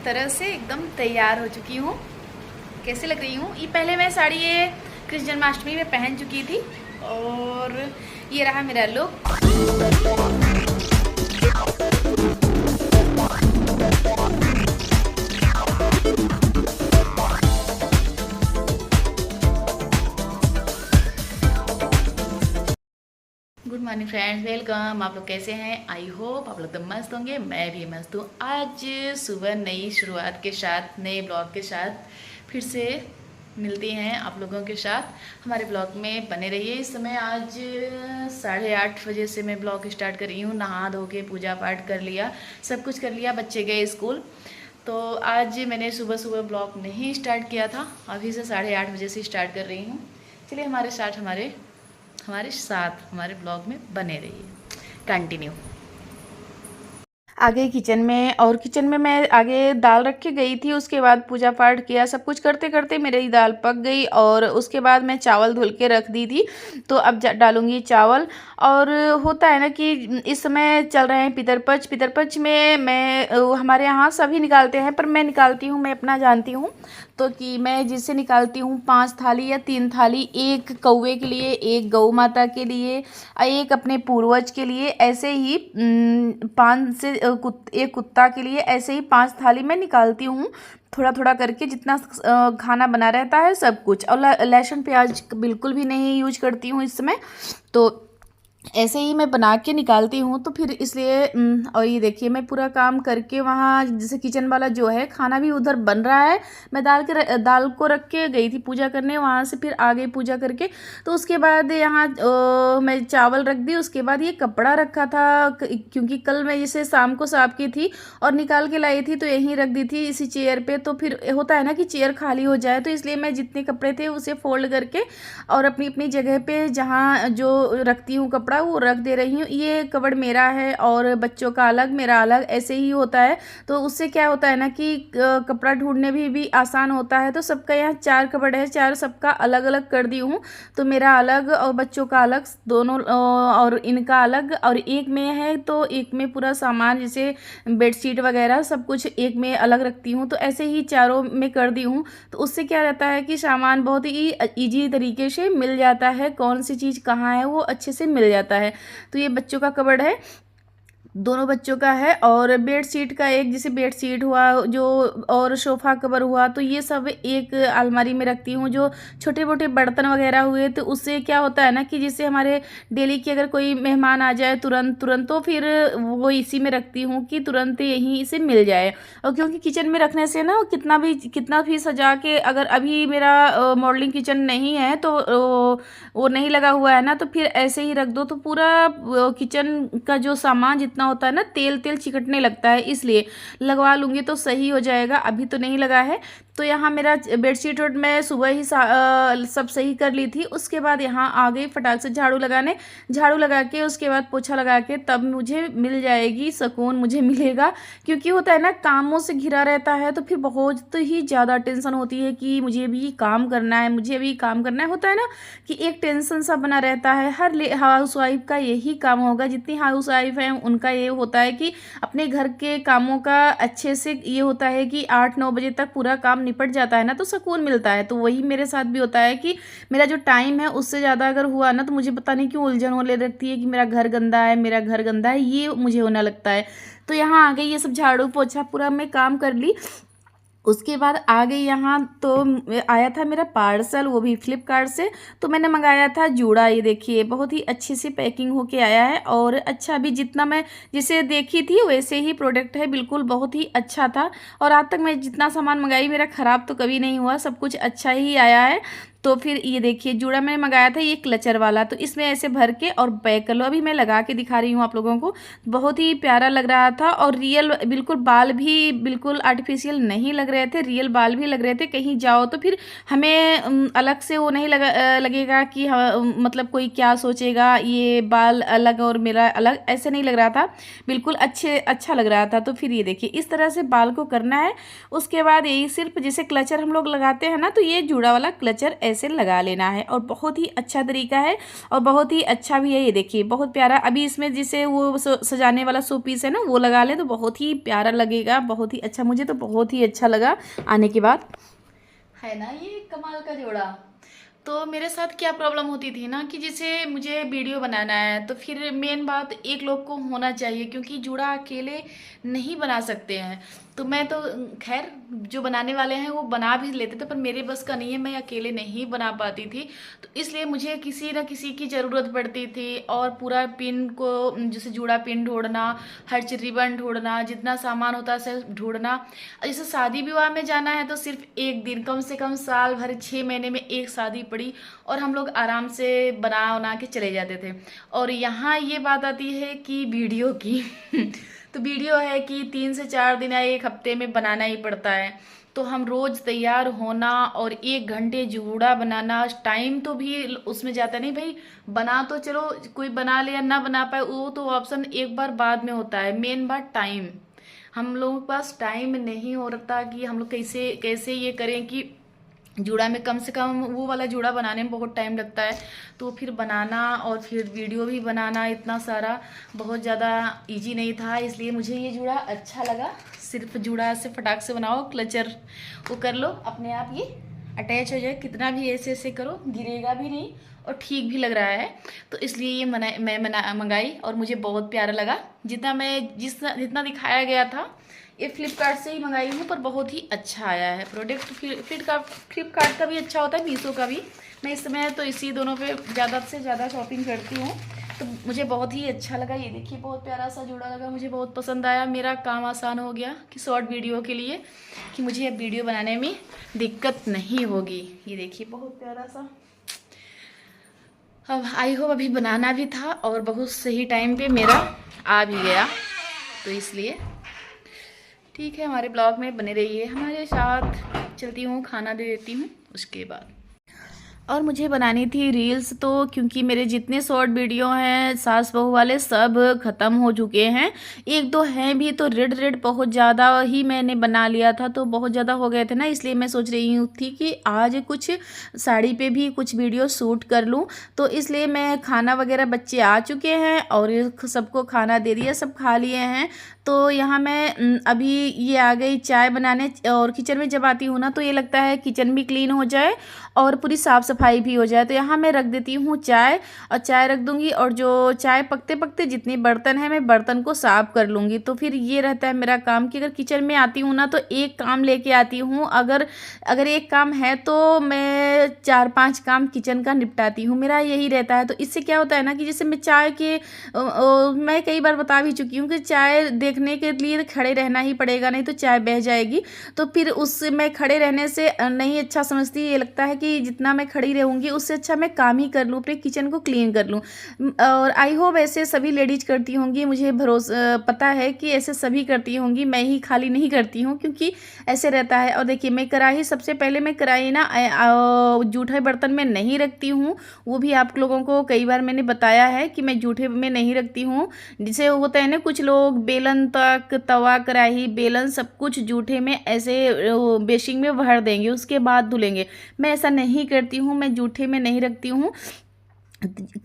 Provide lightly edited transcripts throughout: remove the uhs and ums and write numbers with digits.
तरह से एकदम तैयार हो चुकी हूँ। कैसे लग रही हूँ? ये पहले मैं साड़ी ये कृष्ण जन्माष्टमी में पहन चुकी थी और ये रहा मेरा look. Good morning friends, welcome. आप लोग कैसे हैं? आई होप आप लोग तो मस्त होंगे, मैं भी मस्त हूँ। आज सुबह नई शुरुआत के साथ, नए ब्लॉग के साथ फिर से मिलती हैं आप लोगों के साथ। हमारे ब्लॉग में बने रहिए। इस समय आज 8:30 बजे से मैं ब्लॉग स्टार्ट कर रही हूँ। नहा धो के पूजा पाठ कर लिया, सब कुछ कर लिया, बच्चे गए स्कूल। तो आज मैंने सुबह सुबह ब्लॉग नहीं स्टार्ट किया था, अभी से 8:30 बजे से स्टार्ट कर रही हूँ। चलिए हमारे ब्लॉग में बने रहिए, कंटिन्यू। आगे किचन में, और किचन में मैं आगे दाल रख के गई थी। उसके बाद पूजा पाठ किया, सब कुछ करते करते मेरी दाल पक गई और उसके बाद मैं चावल धुल के रख दी थी। तो अब डालूंगी चावल। और होता है ना कि इस समय चल रहे हैं पितरपक्ष। पितरपक्ष में मैं हमारे यहाँ सभी निकालते हैं, पर मैं निकालती हूँ, मैं अपना जानती हूँ। तो कि मैं जिससे निकालती हूँ 5 थाली या 3 थाली, एक कौवे के लिए, एक गौ माता के लिए, एक अपने पूर्वज के लिए, ऐसे ही 5 से एक कुत्ता के लिए, ऐसे ही 5 थाली मैं निकालती हूँ, थोड़ा थोड़ा करके, जितना खाना बना रहता है सब कुछ। और लहसुन प्याज बिल्कुल भी नहीं यूज करती हूँ इस समय। तो ऐसे ही मैं बना के निकालती हूँ। तो फिर इसलिए और ये देखिए मैं पूरा काम करके वहाँ, जैसे किचन वाला जो है खाना भी उधर बन रहा है। मैं दाल को रख के गई थी पूजा करने, वहाँ से फिर आ गई पूजा करके। तो उसके बाद यहाँ मैं चावल रख दी। उसके बाद ये कपड़ा रखा था, क्योंकि कल मैं इसे शाम को साफ की थी और निकाल के लाई थी, तो यहीं रख दी थी इसी चेयर पे। तो फिर होता है ना कि चेयर खाली हो जाए, तो इसलिए मैं जितने कपड़े थे उसे फोल्ड करके और अपनी अपनी जगह पे जहाँ जो रखती हूँ कपड़ा वो रख दे रही हूँ। ये कबर्ड मेरा है और बच्चों का अलग, मेरा अलग, ऐसे ही होता है। तो उससे क्या होता है ना कि कपड़ा ढूंढने भी आसान होता है। तो सबका यहाँ 4 कबर्ड है, 4 सबका अलग अलग कर दी हूँ। तो मेरा अलग और बच्चों का अलग, दोनों और इनका अलग। और एक में है तो एक में पूरा सामान, जैसे बेडशीट वगैरह सब कुछ एक में अलग रखती हूँ। तो ऐसे ही चारों में कर दी हूँ। तो उससे क्या रहता है कि सामान बहुत ही ईजी तरीके से मिल जाता है, कौन सी चीज़ कहाँ है वो अच्छे से मिल जाता है। तो ये बच्चों का कबर्ड है, दोनों बच्चों का है। और बेड शीट का एक, जैसे बेड शीट हुआ जो, और सोफ़ा कवर हुआ, तो ये सब एक अलमारी में रखती हूँ। जो छोटे मोटे बर्तन वगैरह हुए, तो उससे क्या होता है ना कि जिससे हमारे डेली की अगर कोई मेहमान आ जाए तुरंत, तो फिर वो इसी में रखती हूँ कि तुरंत यहीं इसे मिल जाए। और क्योंकि किचन में रखने से ना कितना भी सजा के, अगर अभी मेरा मॉडलिंग किचन नहीं है तो वो नहीं लगा हुआ है ना, तो फिर ऐसे ही रख दो तो पूरा किचन का जो सामान जितना होता है ना, तेल तेल चिकटने लगता है। इसलिए लगवा लूँगी तो सही हो जाएगा। अभी तो नहीं लगा है। तो यहाँ मेरा बेडशीट और मैं सुबह ही सब सही कर ली थी। उसके बाद यहाँ आ गई फटाक से झाड़ू लगाने। झाड़ू लगा के उसके बाद पोछा लगा के तब मुझे मिल जाएगी सुकून, मुझे मिलेगा। क्योंकि होता है ना कामों से घिरा रहता है, तो फिर बहुत ही ज़्यादा टेंशन होती है कि मुझे भी काम करना है, मुझे भी काम करना है। होता है ना कि एक टेंशन सा बना रहता है। हर हाउस वाइफ का यही काम होगा, जितनी हाउस वाइफ हैं उनका ये होता है कि अपने घर के कामों का अच्छे से, ये होता है कि 8-9 बजे तक पूरा काम निपट जाता है ना, तो सुकून मिलता है। तो वही मेरे साथ भी होता है कि मेरा जो टाइम है उससे ज़्यादा अगर हुआ ना, तो मुझे पता नहीं क्यों उलझन होने लगती है कि मेरा घर गंदा है, मेरा घर गंदा है, ये मुझे होने लगता है। तो यहाँ आ गई, ये सब झाड़ू पोछा पूरा मैं काम कर ली। उसके बाद आ गई यहाँ, तो आया था मेरा पार्सल, वो भी फ्लिपकार्ट से। तो मैंने मंगाया था जूड़ा। ये देखिए बहुत ही अच्छी सी पैकिंग होके आया है और अच्छा भी, जितना मैं जिसे देखी थी वैसे ही प्रोडक्ट है, बिल्कुल बहुत ही अच्छा था। और आज तक मैं जितना सामान मंगाई मेरा ख़राब तो कभी नहीं हुआ, सब कुछ अच्छा ही आया है। तो फिर ये देखिए जूड़ा मैंने मंगाया था, ये क्लचर वाला। तो इसमें ऐसे भर के और पैक कर लो। अभी मैं लगा के दिखा रही हूँ आप लोगों को। बहुत ही प्यारा लग रहा था और रियल, बिल्कुल बाल भी बिल्कुल आर्टिफिशियल नहीं लग रहे थे, रियल बाल भी लग रहे थे। कहीं जाओ तो फिर हमें अलग से वो नहीं लगेगा कि मतलब कोई क्या सोचेगा, ये बाल अलग और मेरा अलग, ऐसे नहीं लग रहा था। बिल्कुल अच्छा लग रहा था। तो फिर ये देखिए इस तरह से बाल को करना है। उसके बाद यही सिर्फ जैसे क्लचर हम लोग लगाते हैं ना, तो ये जूड़ा वाला क्लचर ऐसे लगा लेना है और बहुत ही अच्छा तरीका है और बहुत ही अच्छा भी है। ये देखिए बहुत प्यारा। अभी इसमें जिसे वो सजाने वाला शो पीस है ना वो लगा ले तो बहुत ही प्यारा लगेगा, बहुत ही अच्छा। मुझे तो बहुत ही अच्छा लगा आने के बाद। है ना ये कमाल का जोड़ा। तो मेरे साथ क्या प्रॉब्लम होती थी ना कि जैसे मुझे वीडियो बनाना है तो फिर मेन बात एक लोग को होना चाहिए, क्योंकि जूड़ा अकेले नहीं बना सकते हैं। तो मैं तो खैर जो बनाने वाले हैं वो बना भी लेते थे, पर मेरे बस का नहीं है, मैं अकेले नहीं बना पाती थी। तो इसलिए मुझे किसी न किसी की ज़रूरत पड़ती थी और पूरा पिन को जैसे जूड़ा पिन ढूंढना, हर चीज रिबन ढूंढना, जितना सामान होता है सब ढूंढना। जैसे शादी विवाह में जाना है तो सिर्फ एक दिन, कम से कम साल भर 6 महीने में एक शादी पड़ी और हम लोग आराम से बना के चले जाते थे। और यहाँ ये बात आती है कि वीडियो की तो वीडियो है कि 3 से 4 दिन या एक हफ्ते में बनाना ही पड़ता है। तो हम रोज तैयार होना और 1 घंटे जूड़ा बनाना, टाइम तो भी उसमें जाता नहीं भाई। बना तो चलो कोई बना ले या ना बना पाए वो तो ऑप्शन एक बार बाद में होता है, मेन बात टाइम। हम लोगों के पास टाइम नहीं हो रहा कि हम लोग कैसे कैसे ये करें कि जूड़ा में कम से कम वो वाला जूड़ा बनाने में बहुत टाइम लगता है। तो फिर बनाना और फिर वीडियो भी बनाना इतना सारा बहुत ज़्यादा इजी नहीं था, इसलिए मुझे ये जूड़ा अच्छा लगा। सिर्फ जूड़ा से फटाक से बनाओ, क्लचर वो कर लो अपने आप ये अटैच हो जाए, कितना भी ऐसे ऐसे करो गिरेगा भी नहीं और ठीक भी लग रहा है। तो इसलिए ये मैं मंगाई और मुझे बहुत प्यारा लगा। जितना दिखाया गया था ये फ्लिपकार्ट से ही मंगाई हूँ, पर बहुत ही अच्छा आया है प्रोडक्ट। फ्लिपकार्ट का भी अच्छा होता है, मीशो का भी। मैं इस समय तो इसी दोनों पे ज़्यादा से ज़्यादा शॉपिंग करती हूँ, तो मुझे बहुत ही अच्छा लगा। ये देखिए बहुत प्यारा सा जूड़ा लगा, मुझे बहुत पसंद आया। मेरा काम आसान हो गया कि शॉर्ट वीडियो के लिए कि मुझे अब वीडियो बनाने में दिक्कत नहीं होगी। ये देखिए बहुत प्यारा सा। अब आई होप अभी बनाना भी था और बहुत सही टाइम पे मेरा आ भी गया, तो इसलिए ठीक है। हमारे ब्लॉग में बने रहिए हमारे साथ। चलती हूँ, खाना दे देती हूँ उसके बाद। और मुझे बनानी थी रील्स, तो क्योंकि मेरे जितने शॉर्ट वीडियो हैं सास बहू वाले सब ख़त्म हो चुके हैं। एक दो हैं भी तो रेड बहुत ज़्यादा ही मैंने बना लिया था, तो बहुत ज़्यादा हो गए थे ना, इसलिए मैं सोच रही हूँ थी कि आज कुछ साड़ी पे भी कुछ वीडियो शूट कर लूँ। तो इसलिए मैं खाना वगैरह, बच्चे आ चुके हैं और सबको खाना दे दिया, सब खा लिए हैं। तो यहाँ मैं अभी ये आ गई चाय बनाने, और किचन में जब आती हूँ ना तो ये लगता है किचन भी क्लीन हो जाए और पूरी साफ़ सफाई भी हो जाए। तो यहाँ मैं रख देती हूँ चाय, और चाय रख दूँगी और जो चाय पकते पकते जितने बर्तन हैं मैं बर्तन को साफ़ कर लूँगी। तो फिर ये रहता है मेरा काम कि अगर किचन में आती हूँ ना तो एक काम लेके आती हूँ। अगर एक काम है तो मैं 4-5 काम किचन का निपटाती हूँ, मेरा यही रहता है। तो इससे क्या होता है ना कि जैसे मैं चाय के मैं कई बार बता भी चुकी हूँ कि चाय देखने के लिए खड़े रहना ही पड़ेगा, नहीं तो चाय बह जाएगी। तो फिर उससे मैं खड़े रहने से नहीं अच्छा समझती, ये लगता है कि जितना मैं खड़ी रहूँगी उससे अच्छा मैं काम ही कर लूँ, अपने किचन को क्लीन कर लूँ। और आई होप ऐसे सभी लेडीज करती होंगी, मुझे भरोसा पता है कि ऐसे सभी करती होंगी, मैं ही खाली नहीं करती हूँ, क्योंकि ऐसे रहता है। और देखिए मैं कढ़ाई, सबसे पहले मैं कढ़ाई ना जूठे बर्तन में नहीं रखती हूँ। वो भी आप लोगों को कई बार मैंने बताया है कि मैं जूठे में नहीं रखती हूँ। जिसे होता है ना कुछ लोग बेलन तक, तवा, कढ़ाई, बेलन सब कुछ जूठे में ऐसे बेसिंग में भर देंगे, उसके बाद धुलेंगे। मैं ऐसा नहीं करती हूँ, मैं जूठे में नहीं रखती हूँ।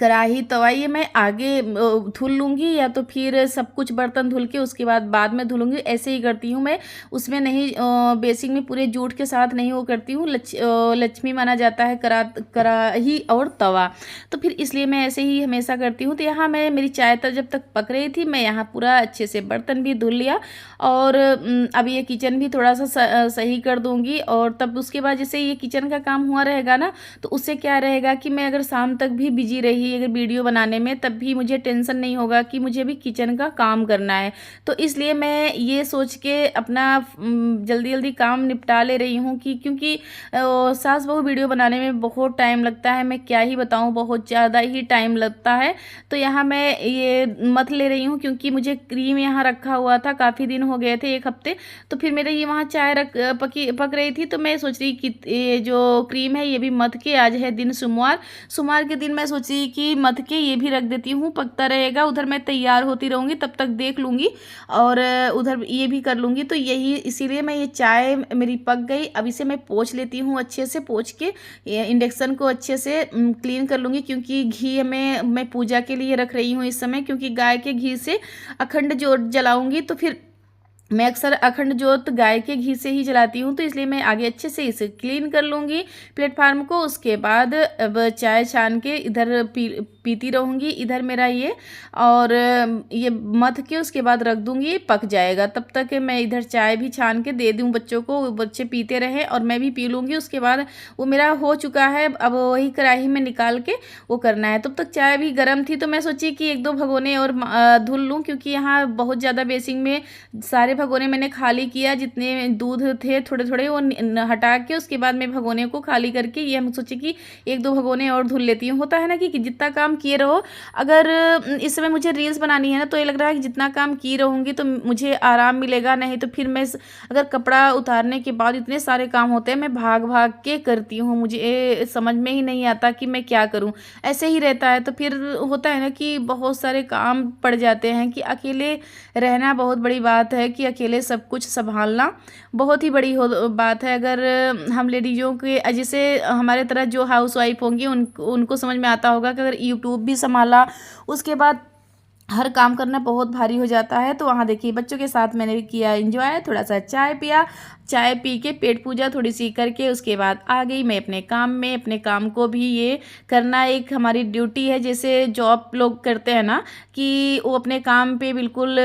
कढ़ाई, तवा ये मैं आगे धुल लूँगी, या तो फिर सब कुछ बर्तन धुल के उसके बाद में धुलूँगी, ऐसे ही करती हूँ मैं। उसमें नहीं बेसिंग में पूरे जूठ के साथ नहीं वो करती हूँ। लक्ष्मी माना जाता है कढ़ाई और तवा, तो फिर इसलिए मैं ऐसे ही हमेशा करती हूँ। तो यहाँ मैं मेरी चाय जब तक पक रही थी, मैं यहाँ पूरा अच्छे से बर्तन भी धुल लिया और अब ये किचन भी थोड़ा सा सही कर दूँगी। और तब उसके बाद जैसे ये किचन का काम हुआ रहेगा ना, तो उससे क्या रहेगा कि मैं अगर शाम तक भी बिजी रही अगर वीडियो बनाने में, तब भी मुझे टेंशन नहीं होगा कि मुझे भी किचन का काम करना है। तो इसलिए मैं ये सोच के अपना जल्दी जल्दी काम निपटा ले रही हूँ कि क्योंकि सास बहू वीडियो बनाने में बहुत टाइम लगता है, मैं क्या ही बताऊँ, बहुत ज़्यादा ही टाइम लगता है। तो यहाँ मैं ये मत ले रही हूँ, क्योंकि मुझे क्रीम यहाँ रखा हुआ था, काफ़ी दिन हो गए थे, 1 हफ्ते। तो फिर मेरे ये वहाँ चाय पक रही थी, तो मैं सोच रही कि ये जो क्रीम है ये भी मत के, आज है दिन सोमवार के दिन मैं सोची कि मथ के ये भी रख देती हूँ, पकता रहेगा, उधर मैं तैयार होती रहूँगी, तब तक देख लूँगी और उधर ये भी कर लूँगी। तो यही इसीलिए मैं ये चाय मेरी पक गई। अब इसे मैं पोंछ लेती हूँ, अच्छे से पोंछ के इंडक्शन को अच्छे से क्लीन कर लूँगी, क्योंकि घी में मैं पूजा के लिए रख रही हूँ इस समय, क्योंकि गाय के घी से अखंड जोत जलाऊँगी। तो फिर मैं अक्सर अखंड जोत गाय के घी से ही जलाती हूँ, तो इसलिए मैं आगे अच्छे से इसे क्लीन कर लूँगी प्लेटफार्म को। उसके बाद अब चाय छान के इधर पीती रहूँगी, इधर मेरा ये और ये मथ के उसके बाद रख दूँगी, पक जाएगा। तब तक मैं इधर चाय भी छान के दे दूँ बच्चों को, बच्चे पीते रहें और मैं भी पी लूँगी। उसके बाद वो मेरा हो चुका है, अब वही कढ़ाई में निकाल के वो करना है। तब तक चाय भी गर्म थी, तो मैं सोची कि 1-2 भगोने और धुल लूँ, क्योंकि यहाँ बहुत ज़्यादा बेसिंग में सारे भगोने मैंने खाली किया, जितने दूध थे थोड़े थोड़े वो हटा के उसके बाद मैं भगोने को खाली करके ये हम सोचे कि 1-2 भगोने और धुल लेती हूँ। होता है ना कि जितना काम किए रहो, अगर इस समय मुझे रील्स बनानी है ना, तो ये लग रहा है कि जितना काम की रहूँगी तो मुझे आराम मिलेगा, नहीं तो फिर मैं अगर कपड़ा उतारने के बाद इतने सारे काम होते हैं, मैं भाग भाग के करती हूँ, मुझे समझ में ही नहीं आता कि मैं क्या करूँ, ऐसे ही रहता है। तो फिर होता है ना कि बहुत सारे काम पड़ जाते हैं, कि अकेले रहना बहुत बड़ी बात है, कि अकेले सब कुछ संभालना बहुत ही बड़ी बात है। अगर हम लेडीज़ों के जैसे हमारे तरह जो हाउसवाइफ होंगी उनको समझ में आता होगा कि अगर यूट्यूब भी संभाला, उसके बाद हर काम करना बहुत भारी हो जाता है। तो वहाँ देखिए बच्चों के साथ मैंने किया एंजॉय, थोड़ा सा चाय पिया, चाय पी के पेट पूजा थोड़ी सी करके उसके बाद आ गई मैं अपने काम में। अपने काम को भी ये करना एक हमारी ड्यूटी है, जैसे जॉब लोग करते हैं ना कि वो अपने काम पे बिल्कुल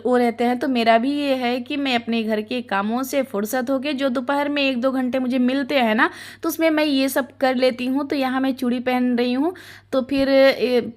वो रहते हैं, तो मेरा भी ये है कि मैं अपने घर के कामों से फुर्सत होके जो दोपहर में 1-2 घंटे मुझे मिलते हैं ना, तो उसमें मैं ये सब कर लेती हूँ। तो यहाँ मैं चूड़ी पहन रही हूँ, तो फिर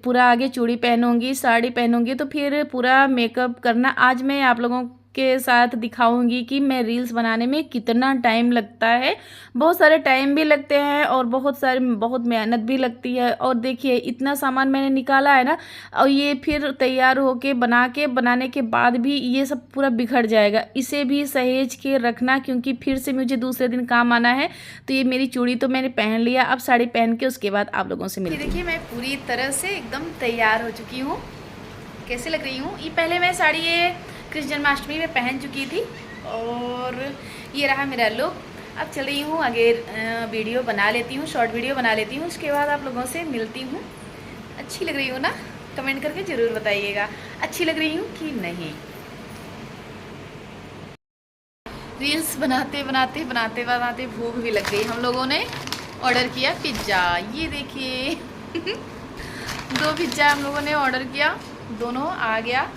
पूरा आगे चूड़ी पहनूंगी, साड़ी पहनूंगी, तो फिर पूरा मेकअप करना। आज मैं आप लोगों के साथ दिखाऊंगी कि मैं रील्स बनाने में कितना टाइम लगता है। बहुत सारे टाइम भी लगते हैं और बहुत मेहनत भी लगती है। और देखिए इतना सामान मैंने निकाला है ना, और ये फिर तैयार होके बनाने के बाद भी ये सब पूरा बिखर जाएगा। इसे भी सहेज के रखना, क्योंकि फिर से मुझे दूसरे दिन काम आना है। तो ये मेरी चूड़ी तो मैंने पहन लिया, अब साड़ी पहन के उसके बाद आप लोगों से मिलती हूँ। देखिए मैं पूरी तरह से एकदम तैयार हो चुकी हूँ। कैसे लग रही हूँ? ये पहले मैं साड़ी ये कृष्ण जन्माष्टमी में पहन चुकी थी और ये रहा मेरा लुक। अब चल रही हूँ आगे, वीडियो बना लेती हूँ, शॉर्ट वीडियो बना लेती हूँ, उसके बाद आप लोगों से मिलती हूँ। अच्छी लग रही हूँ ना? कमेंट करके ज़रूर बताइएगा अच्छी लग रही हूँ कि नहीं। रील्स बनाते बनाते भूख भी लग गई। हम लोगों ने ऑर्डर किया पिज़्ज़ा, ये देखिए 2 पिज़्ज़ा हम लोगों ने ऑर्डर किया, दोनों आ गया।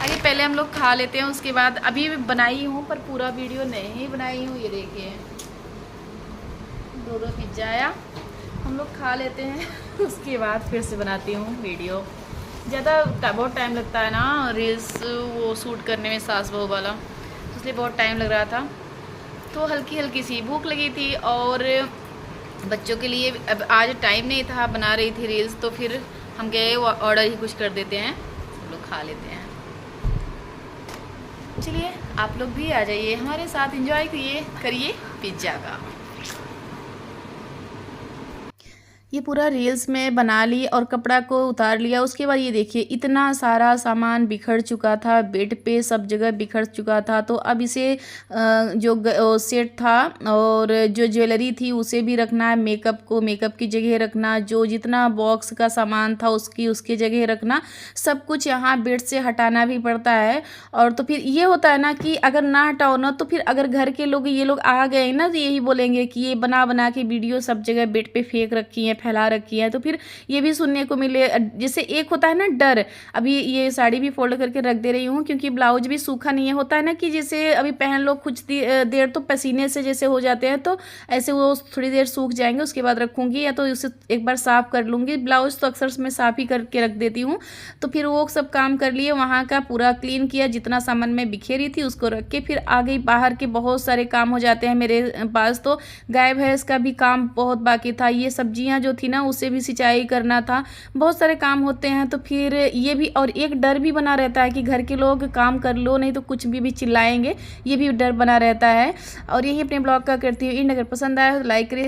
आगे पहले हम लोग खा लेते हैं, उसके बाद अभी बनाई हूँ पर पूरा वीडियो नहीं बनाई हूँ। ये देखिए 2 पिज़्ज़ा आया, हम लोग खा लेते हैं उसके बाद फिर से बनाती हूँ वीडियो। बहुत टाइम लगता है ना रील्स वो शूट करने में, सास बहू वाला, इसलिए बहुत टाइम लग रहा था। तो हल्की सी भूख लगी थी और बच्चों के लिए अब आज टाइम नहीं था, बना रही थी रील्स, तो फिर हम गए ऑर्डर ही कुछ कर देते हैं, सब लोग खा लेते हैं। चलिए आप लोग भी आ जाइए हमारे साथ, एंजॉय करिए पिज़्ज़ा का। ये पूरा रील्स में बना ली और कपड़ा को उतार लिया। उसके बाद ये देखिए इतना सारा सामान बिखर चुका था, बेड पे सब जगह बिखर चुका था। तो अब इसे जो सेट था और जो ज्वेलरी थी उसे भी रखना है, मेकअप की जगह रखना, जो जितना बॉक्स का सामान था उसकी जगह रखना, सब कुछ यहाँ बेड से हटाना भी पड़ता है। और तो फिर ये होता है ना कि अगर ना हटाओ ना, तो फिर अगर घर के लोग ये लोग आ गए ना, तो यही बोलेंगे कि ये बना के वीडियो सब जगह बेड पे फेंक रखी है, फैला रखी है। तो फिर ये भी सुनने को मिले, जैसे एक होता है ना डर। अभी ये साड़ी भी फोल्ड करके रख दे रही हूँ, क्योंकि ब्लाउज भी सूखा नहीं है। होता है ना कि जैसे अभी पहन लो कुछ देर तो पसीने से जैसे हो जाते हैं, तो ऐसे वो थोड़ी देर सूख जाएंगे, उसके बाद रखूँगी, या तो उसे एक बार साफ़ कर लूँगी। ब्लाउज तो अक्सर मैं साफ़ ही करके रख देती हूँ। तो फिर वो सब काम कर लिए, वहाँ का पूरा क्लीन किया, जितना सामान मैं बिखेरी थी उसको रख के फिर आ गई। बाहर के बहुत सारे काम हो जाते हैं मेरे पास, तो गाय भैंस का भी काम बहुत बाकी था। ये सब्जियाँ जो थी ना उसे भी सिंचाई करना था, बहुत सारे काम होते हैं। तो फिर ये भी, और एक डर भी बना रहता है कि घर के लोग काम कर लो नहीं तो कुछ भी चिल्लाएंगे, ये भी डर बना रहता है। और यही अपने ब्लॉग का करती हूँ एंड। अगर पसंद आया तो लाइक करिए।